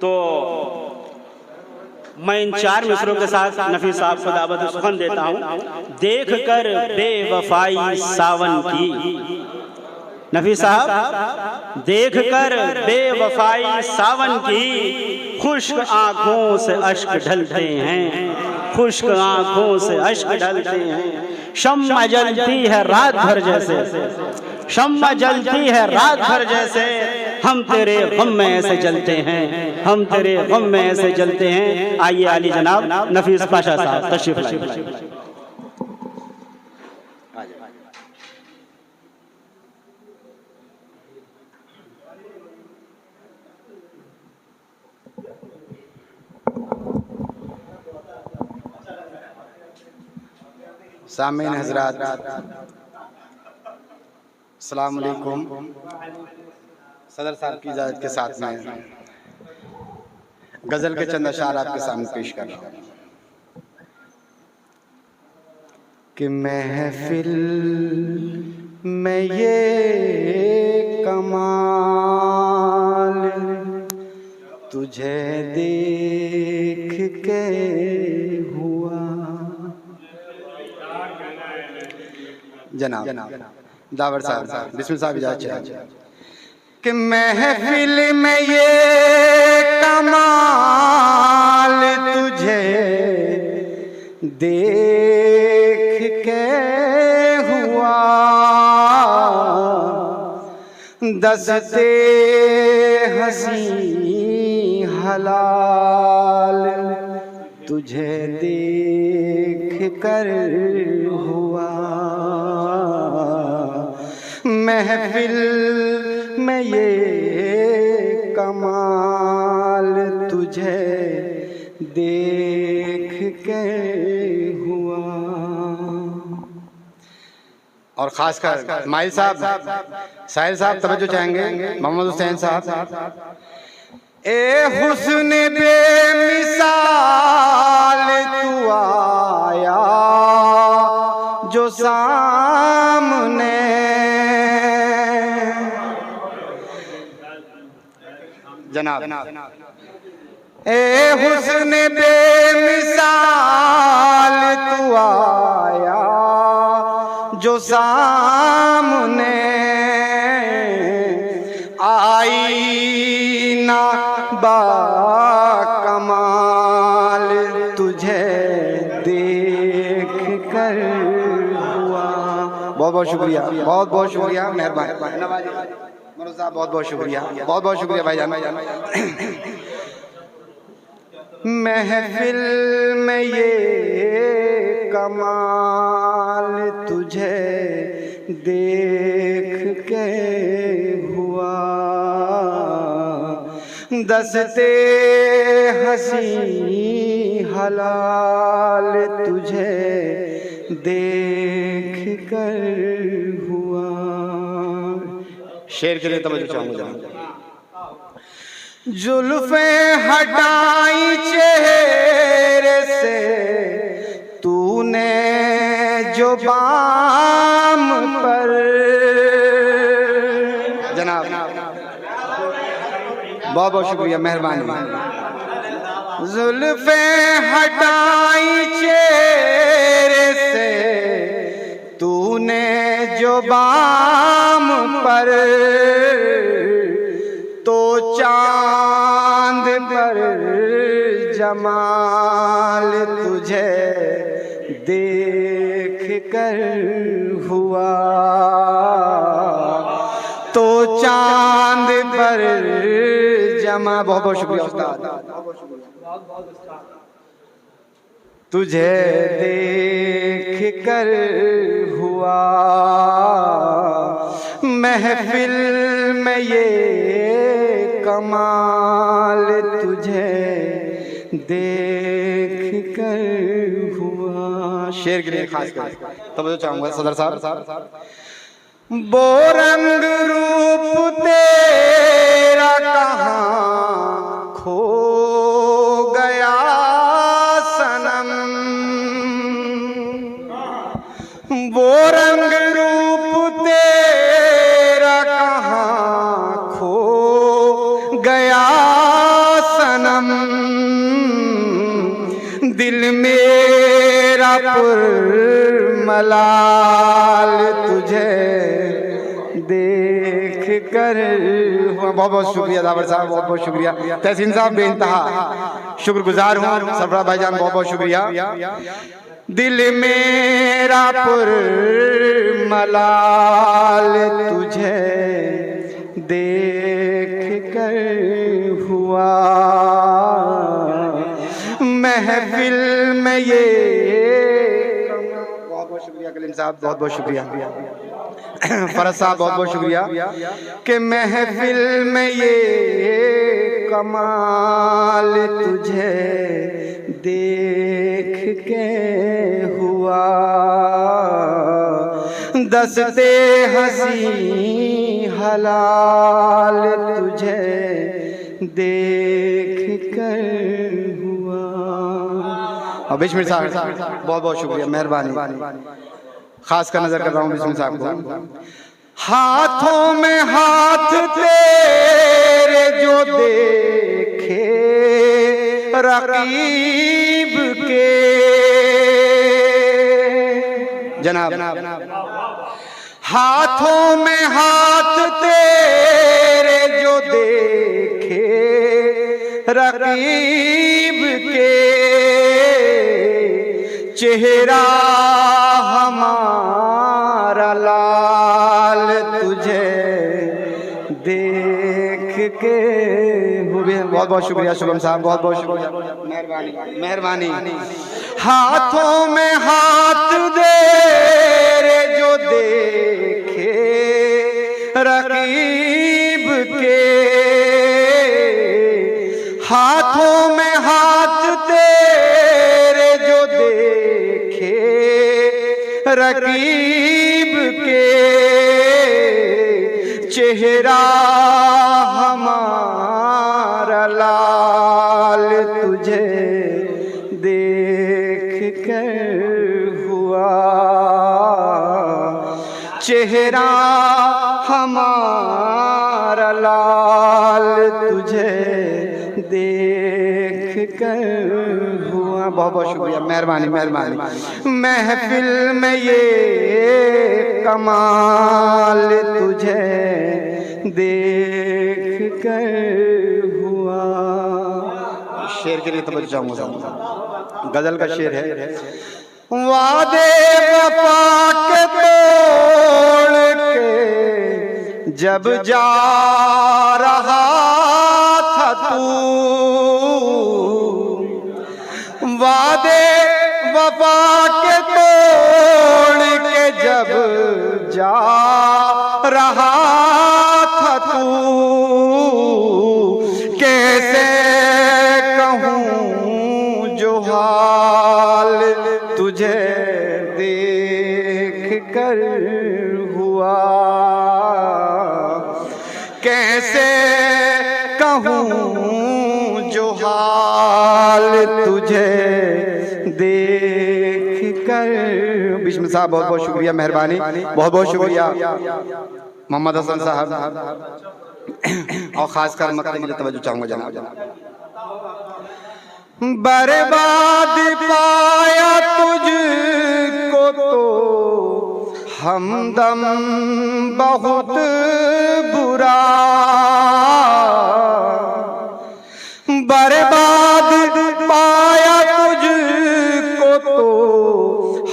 तो मैं इन 4 मिसरों के साथ नफीस साहब को दावत सुखन देता हूँ। देख कर बेवफाई सावन की, नफीस साहब देख कर बेवफाई सावन की, खुश्क आंखों से अश्क ढलते हैं, खुश्क आंखों से अश्क ढलते हैं। शम्मा जलती है रात भर जैसे, शम्मा जलती है रात भर जैसे, हम तेरे गम में ऐसे जलते हैं, हम तेरे गम में ऐसे जलते हैं। आइए आली जनाब नफीस पाशा साहब तशरीफ लाइए। सामीन हजरात, अस्सलाम वालेकुम। सदर साहब की इजाज़त के साथ में गज़ल के चंद अशार आपके सामने पेश कर रहा हूँ कि महफिल में ये कमाल तुझे देख के हुआ। जनाब दावर साहब बिस्मिल साहब इजाज़त कि महफिल में ये कमाल तुझे देख के हुआ। दस्ते हंसी हलाल तुझे देख कर हुआ। महफिल में ये कमाल तुझे देख के हुआ। और खासकर माइल साहब, साहिल साहब तवज्जो चाहेंगे, मोहम्मद हुसैन साहब। ए हुस्न बेमिसाल तू आया जो सामने, जनाब ए हुस्न बेमिसाल तू आया जो सामने, आईना बा कमाल तुझे देख कर हुआ। बहुत बहुत शुक्रिया, बहुत बहुत शुक्रिया, मेहरबानी नवाजी साहब, बहुत बहुत शुक्रिया, बहुत बहुत शुक्रिया भाईजान। महफिल में ये कमाल तुझे देख के हुआ। दस्ते हंसी हलाल तुझे देख कर हुआ। शेर के लिए तवज्जो चाहूंगा। जुल्फे हटाई चेहरे से तूने जो बाम पर, जनाब बहुत बहुत शुक्रिया, मेहरबानी। जुल्फे हटाई चेहरे से तूने जो बाम पर, तो चांद पर जमाल तुझे देख कर हुआ। तो चांद पर जमा, बहुत बहुत शुक्रिया उस्ताद, तुझे देख कर हुआ। महफिल में ये कमाल तुझे देख कर हुआ। शेर के लिए खास कर तवज्जो चाहूंगा सदर साहब। वो रंग रूप तेरा कहाँ खो गया सनम, वो रंग रूप तेरा कहाँ खो गया सनम। मलाल तुझे देख कर हुआ। बहुत बहुत शुक्रिया दावर साहब, बहुत बहुत शुक्रिया। तहसीन साहब बेइंतहा शुक्रगुजार हूँ। सरफराज भाईजान बहुत बहुत शुक्रिया। दिल मेरा पुर मलाल तुझे देख कर हुआ, महफिल में ये। बहुत बहुत शुक्रिया कलीम साहब, बहुत बहुत शुक्रिया। फरज साहब बहुत बहुत शुक्रिया कि महफिल में ये कमाल तुझे देख के हुआ, दस्ते हंसी हलाल तुझे देख कर हुआ। और बिस्मिल साहब बहुत बहुत शुक्रिया, मेहरबानी। खास कर नजर कर रहा हूँ बिस्मिल साहब को। हाथों में हाथ तेरे जो देखे रकीब के, जनाब हाथों में हाथ तेरे जो देखे रकीब के, चेहरा हमारा लाल तुझे देख के हुए। बहुत बहुत शुक्रिया शुभम साहब, बहुत बहुत शुक्रिया, मेहरबानी मेहरबानी। हाथों में हाथ तेरे जो देखे रकीब के, हाथों में हाथ तेरे जो देखे रकीब के, चेहरा हमारा लाल तुझे देख कर हुआ, चेहरा हमारा लाल तुझे देख कर हुआ। बहुत बहुत शुक्रिया, मेहरबानी मेहरबानी। महफिल में ये कमाल तुझे देख कर हुआ। शेर के लिए तवज्जो चाहूंगा, गजल का शेर है। वादे वफा के तोड़ के जब जा रहा था तू, वादे वफा के तोड़ के जब जा रहा था तू, कैसे कहूँ जो हाल तुझे देख कर हुआ, कैसे कहूँ जो हाल तुझे देख कर। बिस्मिल साहब बहुत बहुत शुक्रिया, मेहरबानी, बहुत बहुत शुक्रिया। मोहम्मद हसन साहब और खासकर मक्के के लिए तवज्जो चाहूंगा जनाब। बर्बाद पाया तुझको तो हमदम बहुत बुरा, बर्बाद पाया तुझको तो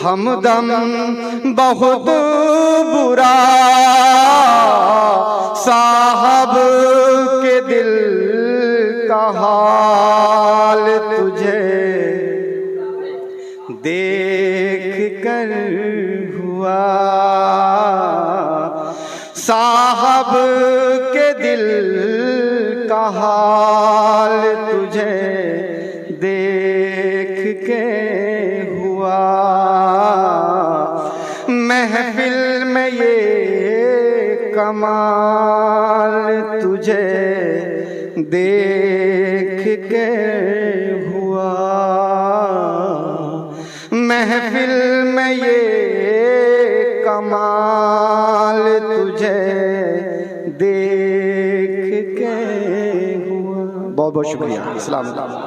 हमदम बहुत बुरा, साहब के दिल का हाल तुझे देख कर हुआ, साहब के दिल का हाल तुझे देख के हुआ, महफिल में ये कमाल तुझे देख के हुआ, महफिल में ये कमाल तुझे देख के हुआ। बहुत बहुत शुक्रिया। अस्सलाम वालेकुम।